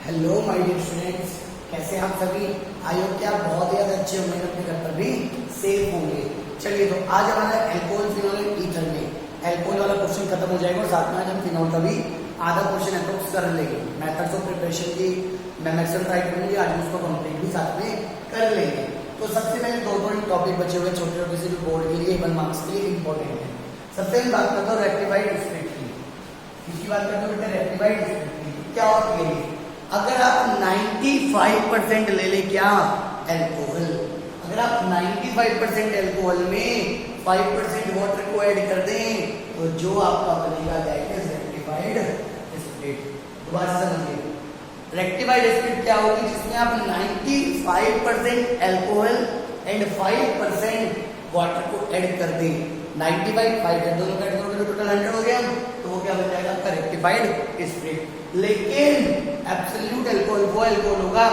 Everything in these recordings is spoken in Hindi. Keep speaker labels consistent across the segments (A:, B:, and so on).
A: हेलो माय डियर स्टूडेंट्स, कैसे हैं आप सभी। आई होप कि आप बहुत ही ज्यादा अच्छे होंगे, अपने घर पर भी सेफ होंगे। चलिए तो आज हमारा एल्कोहल फिनोल एंड ईथर में एल्कोहल वाला क्वेश्चन खत्म हो जाएगा और साथ में आज हम फिनोल का भी आधा क्वेश्चन अप्रोक्स कर लेंगे। मेथड्स ऑफ प्रिपरेशन की मैं मैक्सिमम ट्राई करूंगी, आज हम उसको कंप्लीट भी साथ में कर लेंगे। तो सबसे पहले दो टॉपिक बचे हुए छोटे छोटे से भी बोर्ड के लिए 1 मार्क्स के लिए इंपॉर्टेंट है। सबसे पहले बात करता हूँ रेक्टिफाइड स्प्लिट की। इसकी बात करते हो बेटा रेक्टिफाइड स्प्लिट की क्या होती है। अगर आप 95% ले ले क्या एल्कोहल, अगर आप 95% एल्कोहल में 5% वाटर को ऐड कर दें तो जो आपका बनेगा दैट इज रेक्टिफाइड स्प्लिट। दोबारा समझिए रेक्टिफाइड स्प्लिट क्या होगी, जिसमें आप 95% एल्कोहल एंड 5% वाटर को ऐड कर दें। 95 5 दोनों का ऐड करोगे तो टोटल 100 हो गया, तो वो क्या बन जाएगा आपका रेक्टिफाइड स्प्लिट। लेकिन एब्सोल्यूट एल्कोहल वो एल्कोहल होगा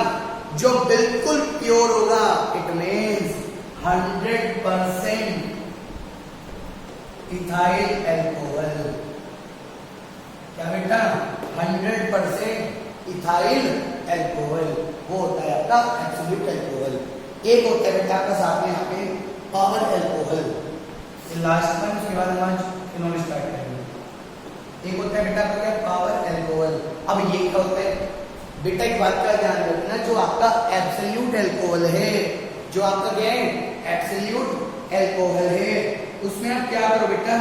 A: जो बिल्कुल प्योर होगा। It means 100% ethyl alcohol. क्या बेटा 100% इथाइल एल्कोहल वो होता है आपका एब्सोल्यूट एल्कोहल। एक होता है बेटा आपका साथ में यहाँ पे पावर एल्कोहल, लास्ट वन, उसके बाद हम फिनोल स्टार्ट करेंगे। एक होता है बेटा आपका पावर एल्कोहल। अब ये क्या होता है बेटा, एक बात का ध्यान रखना, जो आपका एब्सोल्यूट एल्कोहल है, जो आपका क्या है एब्सोल्यूट एल्कोहल है, उसमें आप क्या करो बेटा,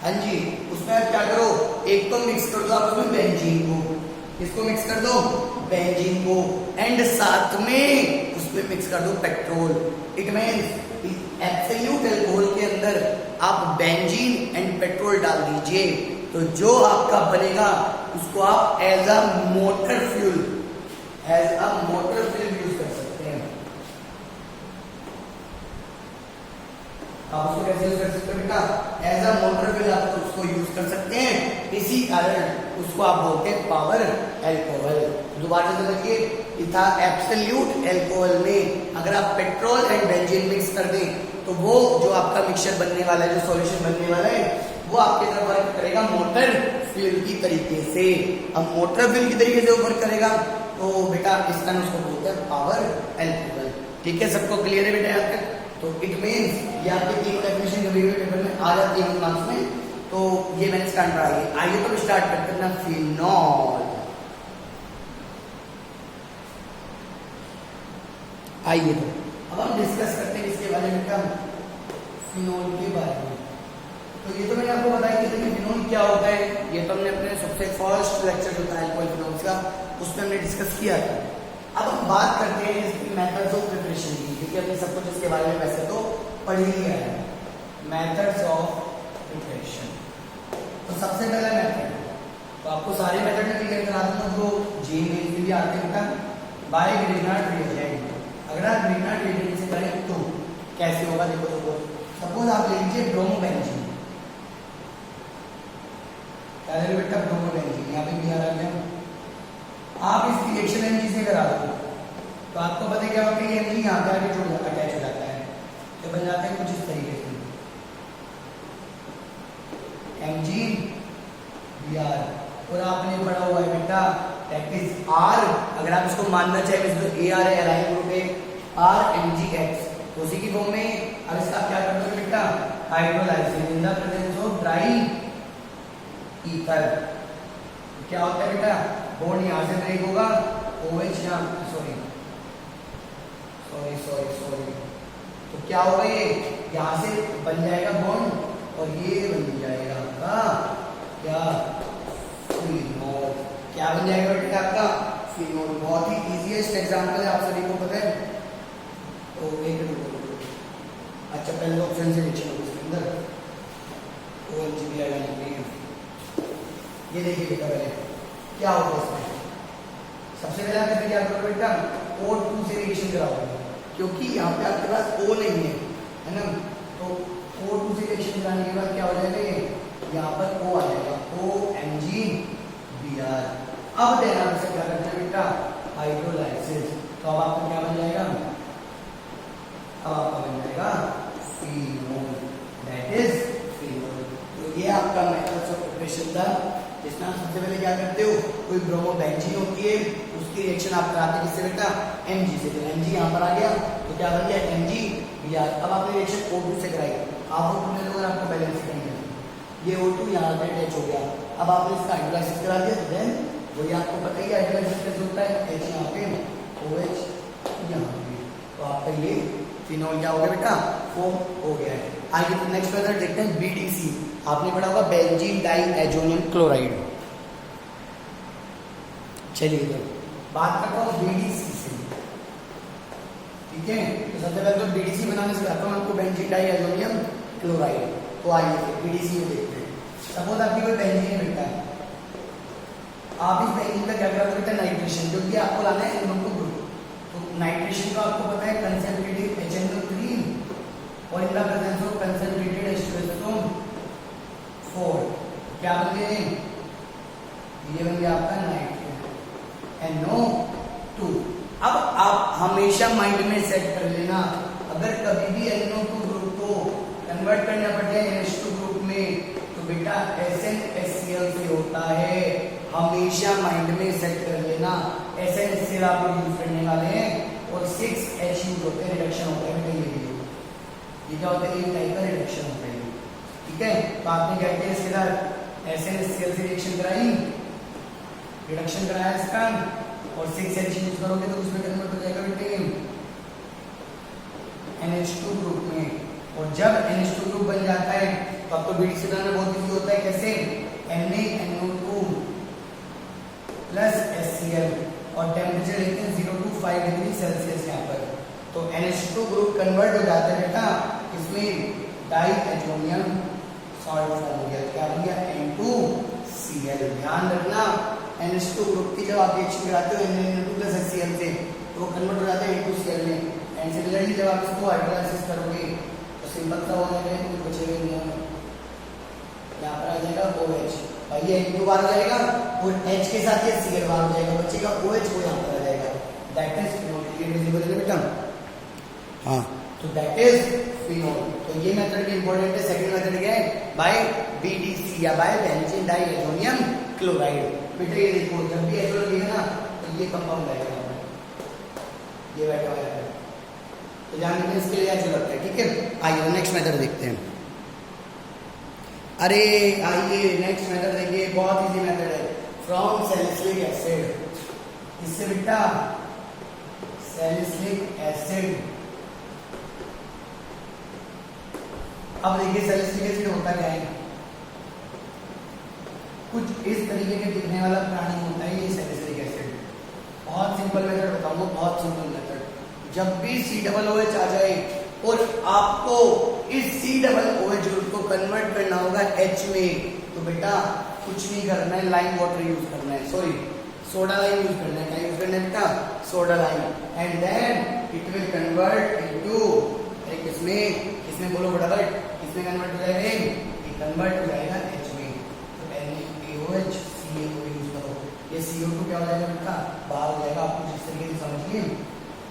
A: हाँ जी, उसमें आप क्या करो, एक तो मिक्स कर दो आप उसमें बेंजीन को, इसको मिक्स कर दो बेंजीन को, एंड साथ में उसमें मिक्स कर दो petrol. It means absolute alcohol के अंदर आप बेंजीन एंड पेट्रोल डाल दीजिए, तो जो आपका बनेगा उसको आप as a motor fuel use कर सकते हैं। आप उसको कैसे यूज कर सकते हैं बेटा, एज अ मोटर फ्यूल आप उसको यूज कर सकते हैं, इसी कारण उसको आप बोलते हैं पावर एल्कोहल। दोबारा से देखिए, इथा एब्सोल्यूट एल्कोहल में अगर आप पेट्रोल एंड बेंजीन मिक्स कर दें तो वो जो आपका मिक्सचर बनने वाला है, जो सॉल्यूशन बनने वाला है, वो आपके तरफ वर्क करेगा मोटर फ्यूल की तरीके से। अब मोटर फ्यूल की तरीके से वर्क करेगा तो बेटा इसका उसको बोलते हैं पावर एल्कोहल। ठीक है, सबको क्लियर है बेटा यहाँ तक। तो इट मींस ये आपके तीनों डेफिनेशन कभी पेपर में आ जाती है 1 मार्क्स में, तो ये मैंने स्टार्ट कराई। आइए तो स्टार्ट करते हैं ना फिनॉल। आइए तो अब हम डिस्कस करते हैं इसके बारे में, क्या फिनॉल के बारे में। तो ये तो मैंने आपको बताया कि फिनॉल क्या होता है, ये तो हमने अपने सबसे फर्स्ट लेक्चर जो था एल्कोहल फिनॉल का, उसमें हमने डिस्कस किया था। अब हम बात करते हैं इसकी मेथड्स ऑफ प्रिपरेशन की, क्योंकि हमने सब कुछ इसके बारे में वैसे तो पढ़ ही लिया है। मेथड्स ऑफ प्रिपरेशन, तो सबसे पहला मेथड, तो आपको सारे मेथड में क्लियर करा दूंगा जो जी में भी आते हैं बेटा, बाय ग्रीनहार्ड रिएजेंट। अगर आप ग्रीनहार्ड रिएजेंट से करें तो कैसे होगा, देखो सपोज आप ले लीजिए ब्रोमोबेंजीन, पहले बेटा ब्रोमोबेंजीन यहाँ पे भी आ रहा है, आप इस रिएक्शन एमजी से करा दो तो आपको पता क्या होगा कि एमजी यहाँ पे आके अटैच हो जाता है, तो बन जाता है कुछ इस तरीके से एमजी बीआर, और आपने पढ़ा हुआ है बेटा दैट इज आर, अगर आप इसको मानना चाहें तो ए आर है एराइल ग्रुप है, आर एम जी एक्स, तो उसी की फॉर्म में। अब इसका क्या करते हो बेटा, hydrolysis in the presence of dry ether. क्या होता है बेटा, बॉन्ड यहां से ब्रेक होगा, OH यहाँ सॉरी, तो क्या होगा, ये यहां से बन जाएगा बॉन्ड और ये बन जाएगा आपका क्या फिनॉल। क्या बन जाएगा बेटा आपका फिनॉल। बहुत ही इजीएस्ट एग्जांपल है, आप सभी को पता है। तो एक अच्छा पहले ऑप्शन से नीचे इसके अंदर OMG आ जाएंगे। ये देखिए बेटा पहले क्या होगा इसमें, सबसे पहले आप क्या करोगे बेटा, O2 से रिएक्शन कराओगे, क्योंकि यहाँ पे आपके पास O नहीं है ना, तो O2 से रिएक्शन कराने के बाद क्या हो जाएगा, ये यहाँ पर O आ जाएगा, OMG Br। अब ध्यान से क्या करना है बेटा, हाइड्रोलाइसिस, तो अब आपका क्या बन जाएगा, अब आपका बन जाएगा फिनॉल, दैट इज फिनॉल। तो ये आपका मेथड्स ऑफ प्रिपरेशन था जिसमें आप सबसे पहले क्या करते हो, कोई ब्रोमोबेंजीन होती है उसकी रिएक्शन आप कराते हैं किससे बेटा, Mg से। तो Mg यहाँ पर आ गया तो क्या बन गया MgBr। अब आपने रिएक्शन O2 से कराई, आप O2 ले लो, आपको बैलेंस करनी है, ये O2 यहाँ पर अटैच हो गया। अब आपने इसका हाइड्रोलाइसिस करा दिया तो देन वही आपको पता ही हाइड्रोलाइसिस कैसे होता है, H यहाँ पे OH यहाँ पे, तो आपका ये फिनॉल क्या हो गया बेटा, फॉर्म हो गया है। आगे तो नेक्स्ट मेथड देखते हैं BDC। आपने पढ़ा होगा बेंजीन डाइएजोनियम क्लोराइड। चलिए तो बात करता हूँ BDC से, ठीक है। तो सबसे पहले तो BDC बनाने सिखाता हूँ आपको, बेंजीन डाइएजोनियम क्लोराइड। तो आइए BDC में देखते हैं। सपोज आपकी कोई बेंजीन बेटा है, आप इस बेंजीन का क्या करते बेटा, नाइट्रेशन, क्योंकि आपको लाना है NO2 ग्रुप। तो नाइट्रेशन का आपको पता है कंसंट्रेटेड HNO3 और in the presence of concentrated H2SO4 क्या बन गए, ये बन गया आपका नाइट्रेट NO2। अब आप हमेशा माइंड में सेट कर लेना, अगर कभी भी NO2 ग्रुप को कन्वर्ट करना पड़े NH2 ग्रुप में तो बेटा SnHCl से होता है, हमेशा माइंड में सेट कर लेना। SnHCl आप लोग यूज करने वाले हैं और 6H यूज होते हैं, रिडक्शन होता है बेटा, ये क्या होता है, एक टाइप का रिडक्शन होता है, ठीक है। तो आपने क्या किया, इसके साथ SnHCl से रिएक्शन कराई, रिडक्शन कराया इसका, और 6H यूज करोगे तो उसमें कन्वर्ट हो जाएगा बेटे NH2 ग्रुप में। और जब NH2 ग्रुप बन जाता है तो आपको BDC बनाना बहुत इजी होता है, कैसे, NaNO2 प्लस HCl और टेम्परेचर लेते हैं 0 to 5 डिग्री सेल्सियस यहाँ पर। तो NH2 ग्रुप कन्वर्ट हो जाता है बेटा इसमें डाइएजोनियम सॉल्ट फॉर्म हो गया, क्या बन गया N2Cl। ध्यान रखना NH2 ग्रुप की जब आप रिएक्शन कराते हो Na2 प्लस HCl से तो वो कन्वर्ट हो जाता है N2Cl में। एंड सिमिलरली जब आप इसको हाइड्रोलाइसिस करोगे तो सिंपल सा हो जाएगा, कुछ बचेगा नहीं, यहाँ पर आ जाएगा OH, भाई ये N2 बार हो जाएगा और H के साथ ये Cl बार हो जाएगा, बचेगा OH, वो यहाँ पर आ जाएगा, दैट इज फिनोल बेटा। हाँ, तो दैट इज फिनोल। तो ये मेथड भी इंपॉर्टेंट है। सेकंड मेथड क्या है, बाय BDC या बाय बेंजीन डाइएजोनियम क्लोराइड। बेटा ये देखो, जब भी एजोल लिखा ना तो ये कंपाउंड आएगा, ये बैठा हुआ है, तो ध्यान रखना इसके लिए एजोल लगता है, ठीक है। आइए नेक्स्ट मेथड देखते हैं। अरे आइए नेक्स्ट मेथड देखिए, बहुत इजी मेथड है, फ्रॉम सैलिसिलिक एसिड। इससे बेटा सैलिसिलिक एसिड, अब देखिए सैलिसिलिक एसिड होता क्या है, कुछ इस तरीके के दिखने वाला प्राणी होता है ये सैलिसिलिक एसिड। बहुत सिंपल मेथड बताऊंगा, बहुत सिंपल मेथड। जब भी COOH आ जाए और आपको इस COOH ग्रुप को कन्वर्ट करना होगा H में, तो बेटा कुछ नहीं करना है, लाइम वाटर यूज करना है, सॉरी सोडा लाइम यूज करना है। क्या यूज करना है बेटा, soda lime, and then it will convert into, इसमें बोलो फटाफट, इसमें कन्वर्ट हो जाएगा, ये कन्वर्ट हो जाएगा H में, तो NaOH CaO यूज करो, ये CO2 क्या हो जाएगा बेटा, बाहर हो जाएगा, आपको जिस तरीके से समझिए,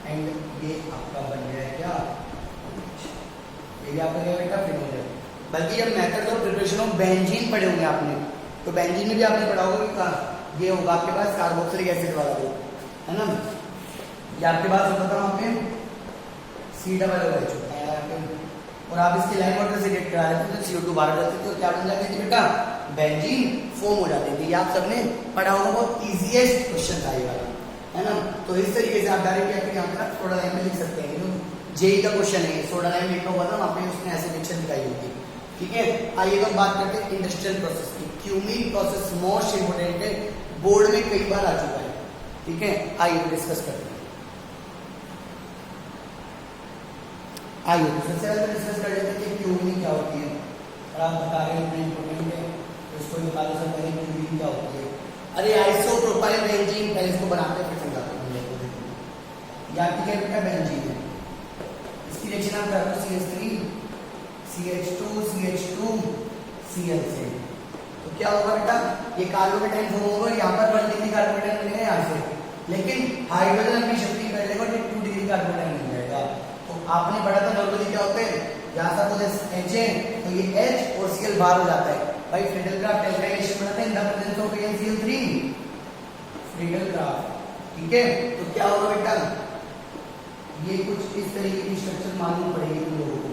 A: एंड ये आपका बन गया है क्या, ये आपका क्या बेटा फिनोल है। बल्कि जब method of preparation of benzene पढ़े होंगे आपने, तो बेंजीन में भी आपने पढ़ा होगा कि ये होगा आपके पास कार्बोक्सिलिक एसिड वाला ग्रुप, है ना, ये आपके पास होता था वहाँ पे COOH होता है यहाँ पे, और आप इसके लाइम वाटर से रिएक्ट करा रहे थे तो CO2 बाहर जाते थे, तो क्या बन जाती थी बेटा, बेंजीन फॉर्म हो जाती थी। ये आप सबने पढ़ा होगा, बहुत इजीएस्ट क्वेश्चन था ये वाला, है ना। तो इस तरीके से आप डायरेक्ट यहाँ पर सोडा लाइम में लिख सकते हैं, जेई का क्वेश्चन है, सोडा लाइम लिखा हुआ था वहाँ पे, उसने ऐसे रिएक्शन दिखाई होगी, ठीक है। आइए तो बात करते हैं इंडस्ट्रियल प्रोसेस की। क्यूमिंग प्रोसेस मोस्ट इंपोर्टेंट है, बोर्ड में कई बार आ चुका है, ठीक है। आइए डिस्कस करते हैं। आइए तो सबसे पहले डिस्कस कर लेते हैं कि क्यूमिंग क्या होती है, और आप बता रहे हैं इंपोर्टेंट है, तो इसको निकालने से पहले क्यूमिंग क्या होती है। अरे आइसोप्रोपाइल बेंजीन, पहले इसको बनाते हैं फिर समझाते हैं। या क्या बेटा बेंजीन है, इसकी रिएक्शन आप करते हो CH3 CH2 CH2 Cl से, तो क्या होगा बेटा, ये कार्बोकेटाइन फॉर्म होगा, यहाँ पर 1 डिग्री कार्बोकेटाइन मिलेगा यहाँ से, लेकिन हाइड्रोजन अपनी शक्ति कर लेगा तो 2 डिग्री कार्बोकेटाइन मिल जाएगा। तो आपने पढ़ा था नॉर्मली क्या होता है, यहाँ पर तो H है तो ये H और Cl बाहर हो जाता है, भाई फ्रीडल क्राफ्ट एल्काइलेशन बनाते हैं in the presence of AnCl3, Friedel craft. ठीक है, तो क्या होगा बेटा, ये कुछ इस तरीके की स्ट्रक्चर मालूम पड़ेगी तुम लोगों को,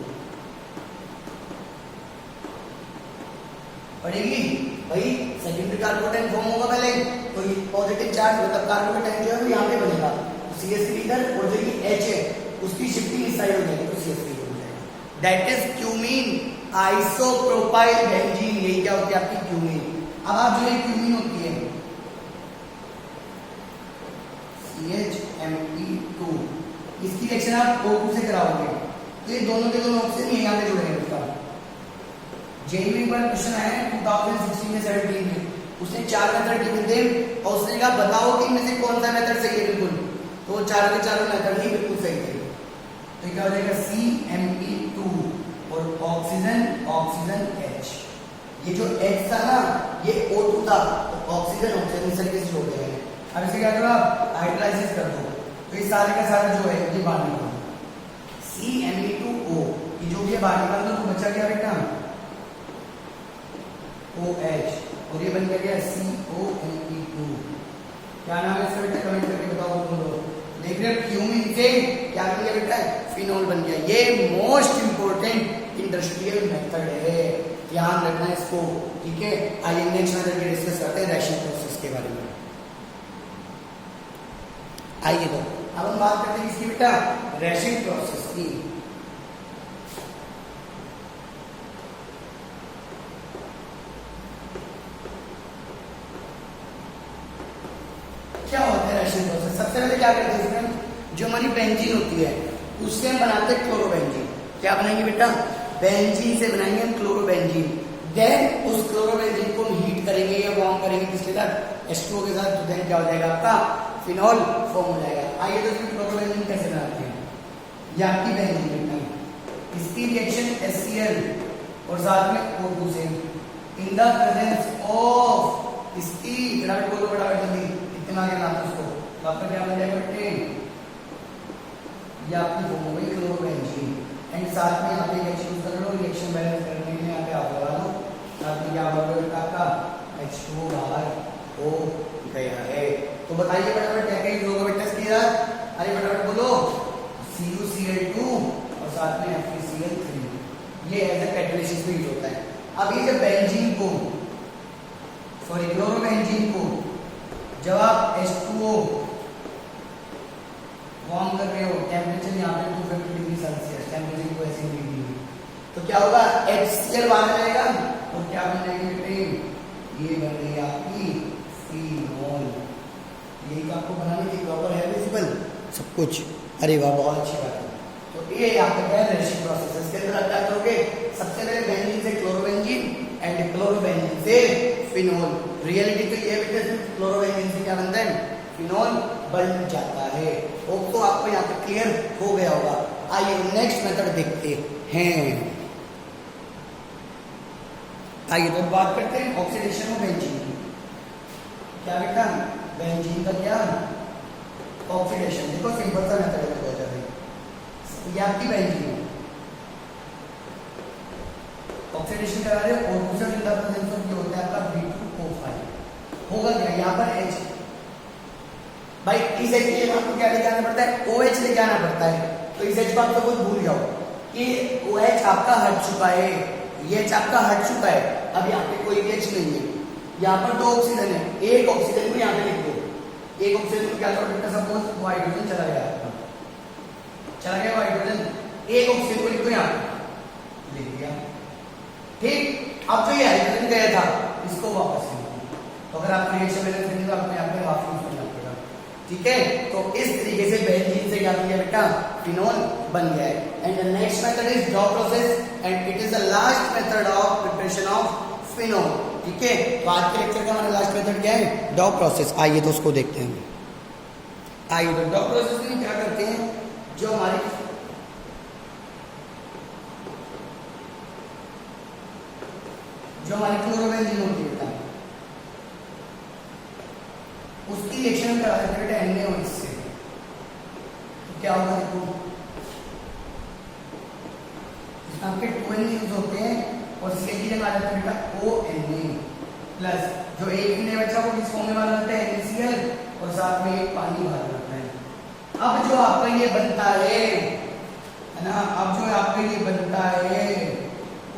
A: पड़ेगी भाई। सेकेंडरी कार्बोकेटाइन फॉर्म होगा पहले, तो ये पॉजिटिव चार्ज मतलब कार्बोकेटाइन जो है वो यहाँ पे बनेगा, CH3 इधर, और जो ये H है उसकी शिफ्टिंग इस साइड हो जाएगी, तो CH3 हो जाएगा। That is cumene isopropyl benzene, यही क्या होती है आपकी क्यूमीन। अब आप जो है क्यूमीन होती है CHME2, इसकी रिएक्शन आप O2 से कराओगे, तो ये दोनों के दोनों ऑक्सीजन यहाँ पे जुड़ेंगे। उसका जेईई पर क्वेश्चन आया 2016 में 17 में, उसने 4 मेथड गिवन थे और उसने कहा बताओ कि इनमें से कौन सा मेथड सही है बिल्कुल, तो वो चारों के चारों मेथड ही बिल्कुल सही थे। तो क्या हो जाएगा CME2 और ऑक्सीजन ऑक्सीजन H, ये जो H था ना ये O2 था, तो ऑक्सीजन ऑक्सीजन इस तरीके से जोड़ गए। अब इसे क्या करो आप हाइड्रोलाइसिस कर दो, तो इस सारे का सारा जो है ये बाहर निकालो, CME2O, ये जो भी है बाहर निकाल दो, तो बचा क्या बेटा OH, और ये बन गया COMe2। क्या नाम है इसका बेटा, कमेंट करके बताओ तुम लोग। देख रहे हो क्यूमीन से क्या बन गया बेटा, फिनोल बन गया। ये मोस्ट इंपोर्टेंट इंडस्ट्रियल मेथड है, ध्यान रखना इसको। ठीक है, आइए नेक्स्ट मेथड की डिस्कस करते हैं, रैशिंग प्रोसेस के बारे में। आइए तो अब हम बात करते हैं किसकी बेटा, रैशिंग प्रोसेस की। क्या होता है रैशिंग प्रोसेस, सबसे पहले क्या करते हैं इसमें, जो हमारी बेंजीन होती है उससे हम बनाते हैं क्लोरोबेंजीन। क्या बनाएंगे बेटा, बेंजीन से बनाएंगे हम क्लोरोबेंजीन। देन उस क्लोरोबेंजीन को हम हीट करेंगे या वार्म करेंगे किसके साथ, H2O के साथ, तो देन क्या हो जाएगा आपका फिनॉल फॉर्म हो जाएगा। आइए तो फिर क्लोरोबेंजीन कैसे बनाते हैं, ये आपकी बेंजीन है, इसकी रिएक्शन HCl और साथ में O2 से इन द प्रेजेंस ऑफ इसकी फटाफट बोलो फटाफट जल्दी, इतना आगे लाते उसको, तो आपका क्या बन जाएगा बेटे, ये आपकी फॉर्म हो गई क्लोरोबेंजीन। एंड साथ में आप एक यूज कर लो, रिएक्शन बैलेंस करने में यहाँ पे आप लगा लो, साथ में क्या होगा आपका H2O बाहर हो गया है। तो बताइए फटाफट क्या क्या यूज होगा बेटा इसके साथ, अरे फटाफट बोलो, CuCl2 और साथ में FeCl3, ये एज अ कैटालिसिस में यूज होता है। अब ये जब बेंजीन को सॉरी क्लोरोबेंजीन को जब आप H2O वार्म कर रहे हो, टेम्परेचर यहाँ पे 250 डिग्री सेल्सियस, टेम्परेचर को ऐसे डिग्री, तो क्या होगा HCl बाहर जाएगा और क्या बन जाएंगे बेटे, ये बन गई आपकी फिनॉल। यही तो आपको बनाने की प्रॉपर है विजिबल सब कुछ, अरे वाह बहुत अच्छी बात है। तो ये आपका क्या है रैशिंग प्रोसेस, इसके अंदर आप क्या करोगे, सबसे पहले बेंजीन से क्लोरोबेंजीन एंड क्लोरोबेंजीन से फिनॉल। रियलिटी तो ये बेटे सिर्फ क्लोरोबेंजीन से क्या बनता है, फिनॉल बन जाता है। होप तो आपको यहाँ पे क्लियर हो गया होगा। आइए नेक्स्ट मेथड देखते हैं। आइए तो बात करते हैं ऑक्सीडेशन ऑफ बेंजीन की। क्या बेटा, बेंजीन का क्या ऑक्सीडेशन, देखो सिंपल सा मेथड है, ये आपकी बेंजीन है, ऑक्सीडेशन करा रहे हो और दूसरा जिंदा प्रेजेंस ऑफ होता है आपका B2O5 होगा क्या, यहाँ पर H भाई, इस H के लिए आपको क्या लेके आना पड़ता है, OH लेके आना पड़ता है। तो इस H बात को कुछ भूल जाओ कि OH आपका हट चुका है, ये H आपका हट चुका है, अब यहाँ पे कोई भी H नहीं है, यहाँ पर 2 ऑक्सीजन है, एक ऑक्सीजन को यहाँ पे लिख दो, एक ऑक्सीजन को क्या करो बेटा, सपोज वो हाइड्रोजन चला गया वो हाइड्रोजन, एक ऑक्सीजन को लिखो यहाँ लिख दिया, ठीक। अब तो ये हाइड्रोजन गया था, इसको वापस लिखो, तो अगर आपको रिएक्शन बैलेंस करनी तो अपने आप में वापस करना पड़ेगा, ठीक है। तो इस तरीके से बेंजीन से क्या बन गया बेटा, फिनॉल बन गया है। And the next method is Dow process and it is the last method of preparation of phenol, ठीक है। तो आज के लेक्चर का हमारा लास्ट मेथड क्या है, डॉ प्रोसेस। आइए तो उसको देखते हैं। आइए तो डॉ प्रोसेस में क्या करते हैं, जो हमारी क्लोरोबेंजीन होती है उसकी रिएक्शन करा देते हैं बेटा NaOH से, तो क्या होगा देखो, आपके 2N यूज होते हैं और सी की जगह आ जाता है बेटा ONA प्लस जो एक ने बच्चा को किस फॉर्म में बांधा जाता है NaCl और साथ में एक पानी बांधा जाता है। अब जो आपका ये बनता है ना, अब जो आपका ये बनता है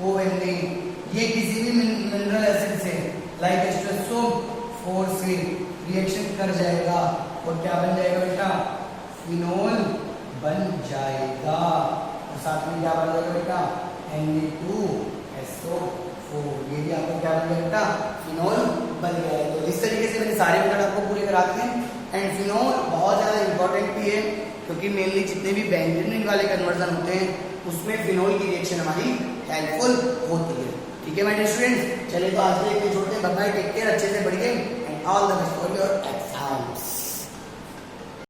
A: ONA, ये किसी भी मिनरल एसिड से लाइक H2SO4 से रिएक्शन कर जाएगा और क्या बन जाएगा बेटा, फिनोल बन जाएगा और साथ में क्या बन जाएगा बेटा, Na2SO4, ये भी आपको क्या बन जाएगा बेटा, फिनोल बन जाएगा। तो इस तरीके से मैंने सारे मेथड आपको पूरे करा दिए एंड फिनोल बहुत ज्यादा इंपॉर्टेंट भी है क्योंकि मेनली जितने भी बेंजीन वाले कन्वर्जन होते हैं उसमें फिनोल की रिएक्शन हमारी हेल्पफुल होती है। ठीक है माय स्टूडेंट्स, चलिए तो आज के लिए छोड़ते हैं। बाय बाय, टेक केयर, अच्छे से पढ़िए and all the best for your exams.